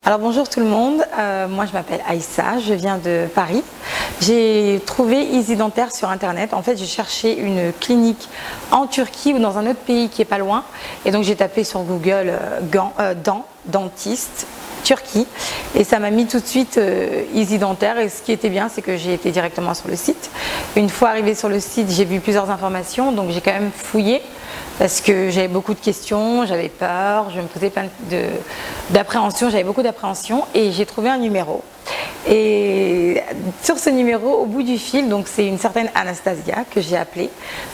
Alors bonjour tout le monde, moi je m'appelle Aïssa, je viens de Paris. J'ai trouvé Easy Dentaire sur internet. En fait j'ai cherché une clinique en Turquie ou dans un autre pays qui est pas loin. Et donc j'ai tapé sur Google dentiste Turquie et ça m'a mis tout de suite Easy Dentaire. Et ce qui était bien c'est que j'ai été directement sur le site. Une fois arrivée sur le site j'ai vu plusieurs informations, donc j'ai quand même fouillé. Parce que j'avais beaucoup de questions, j'avais peur, je me posais plein d'appréhension, j'avais beaucoup d'appréhension et j'ai trouvé un numéro. Et sur ce numéro, au bout du fil, donc c'est une certaine Anastasia que j'ai appelée,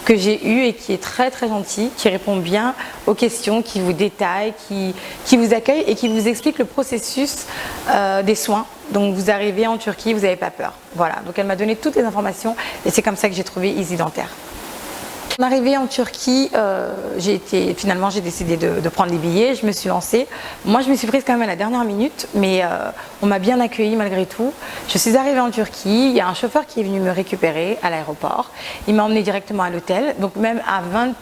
que j'ai eue et qui est très très gentille, qui répond bien aux questions, qui vous détaille, qui vous accueille et qui vous explique le processus des soins. Donc vous arrivez en Turquie, vous n'avez pas peur. Voilà, donc elle m'a donné toutes les informations et c'est comme ça que j'ai trouvé Easy Dentaire. Arrivée en Turquie, finalement j'ai décidé de prendre les billets, je me suis lancée. Moi je me suis prise quand même à la dernière minute, mais on m'a bien accueillie malgré tout. Je suis arrivée en Turquie, il y a un chauffeur qui est venu me récupérer à l'aéroport. Il m'a emmenée directement à l'hôtel, donc même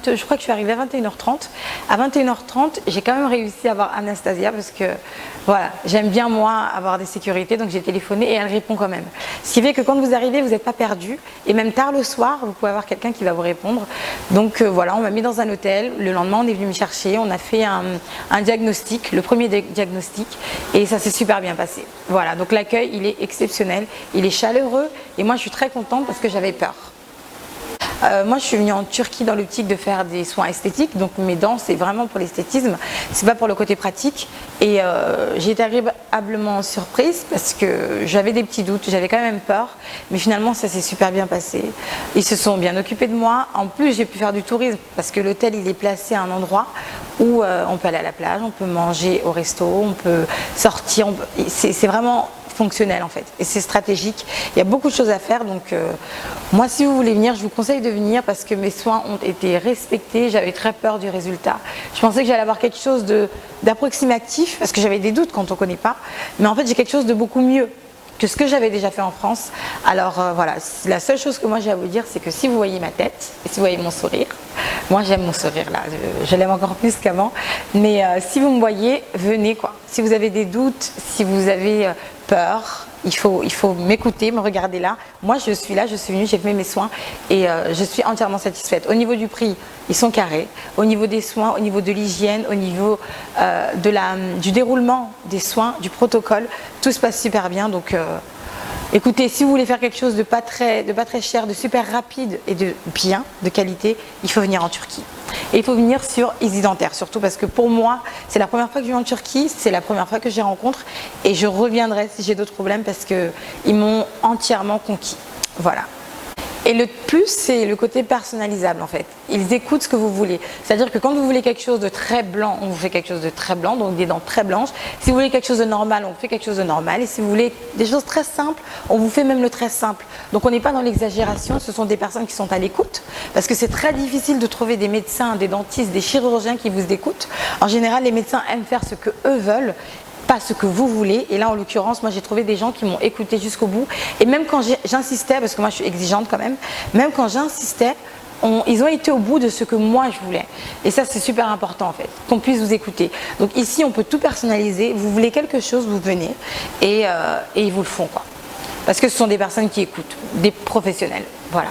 je crois que je suis arrivée à 21h30. À 21h30, j'ai quand même réussi à voir Anastasia parce que voilà, j'aime bien moi avoir des sécurités, donc j'ai téléphoné et elle répond quand même. Ce qui fait que quand vous arrivez, vous n'êtes pas perdu et même tard le soir, vous pouvez avoir quelqu'un qui va vous répondre. Donc voilà, on m'a mis dans un hôtel, le lendemain on est venu me chercher, on a fait un diagnostic, le premier diagnostic et ça s'est super bien passé. Voilà, donc l'accueil il est exceptionnel, il est chaleureux et moi je suis très contente parce que j'avais peur. Moi je suis venue en Turquie dans l'optique de faire des soins esthétiques, donc mes dents c'est vraiment pour l'esthétisme, c'est pas pour le côté pratique et j'ai été agréablement surprise parce que j'avais des petits doutes, j'avais quand même peur, mais finalement ça s'est super bien passé. Ils se sont bien occupés de moi, en plus j'ai pu faire du tourisme parce que l'hôtel il est placé à un endroit où on peut aller à la plage, on peut manger au resto, on peut sortir, c'est vraiment fonctionnel en fait et c'est stratégique, il y a beaucoup de choses à faire donc moi si vous voulez venir je vous conseille de venir parce que mes soins ont été respectés, j'avais très peur du résultat, je pensais que j'allais avoir quelque chose d'approximatif parce que j'avais des doutes quand on ne connaît pas, mais en fait j'ai quelque chose de beaucoup mieux que ce que j'avais déjà fait en France. Alors voilà, la seule chose que moi j'ai à vous dire c'est que si vous voyez ma tête et si vous voyez mon sourire, moi j'aime mon sourire là, je l'aime encore plus qu'avant, mais si vous me voyez, venez quoi. Si vous avez des doutes, si vous avez peur, il faut m'écouter, me regarder là. Moi je suis là, je suis venue, j'ai fait mes soins et je suis entièrement satisfaite. Au niveau du prix, ils sont carrés. Au niveau des soins, au niveau de l'hygiène, au niveau du déroulement des soins, du protocole, tout se passe super bien. Donc écoutez, si vous voulez faire quelque chose de pas très cher, de super rapide et de bien, de qualité, il faut venir en Turquie. Et il faut venir sur Easy Dentaire, surtout parce que pour moi, c'est la première fois que je viens en Turquie, c'est la première fois que j'y rencontre et je reviendrai si j'ai d'autres problèmes parce qu'ils m'ont entièrement conquis. Voilà. Et le plus, c'est le côté personnalisable en fait. Ils écoutent ce que vous voulez. C'est-à-dire que quand vous voulez quelque chose de très blanc, on vous fait quelque chose de très blanc, donc des dents très blanches. Si vous voulez quelque chose de normal, on vous fait quelque chose de normal. Et si vous voulez des choses très simples, on vous fait même le très simple. Donc on n'est pas dans l'exagération, ce sont des personnes qui sont à l'écoute. Parce que c'est très difficile de trouver des médecins, des dentistes, des chirurgiens qui vous écoutent. En général, les médecins aiment faire ce que eux veulent, pas ce que vous voulez. Et là en l'occurrence moi j'ai trouvé des gens qui m'ont écouté jusqu'au bout et même quand j'insistais, parce que moi je suis exigeante quand même quand j'insistais, ils ont été au bout de ce que moi je voulais et ça c'est super important en fait, qu'on puisse vous écouter. Donc ici on peut tout personnaliser, vous voulez quelque chose, vous venez et ils vous le font quoi, parce que ce sont des personnes qui écoutent, des professionnels, voilà.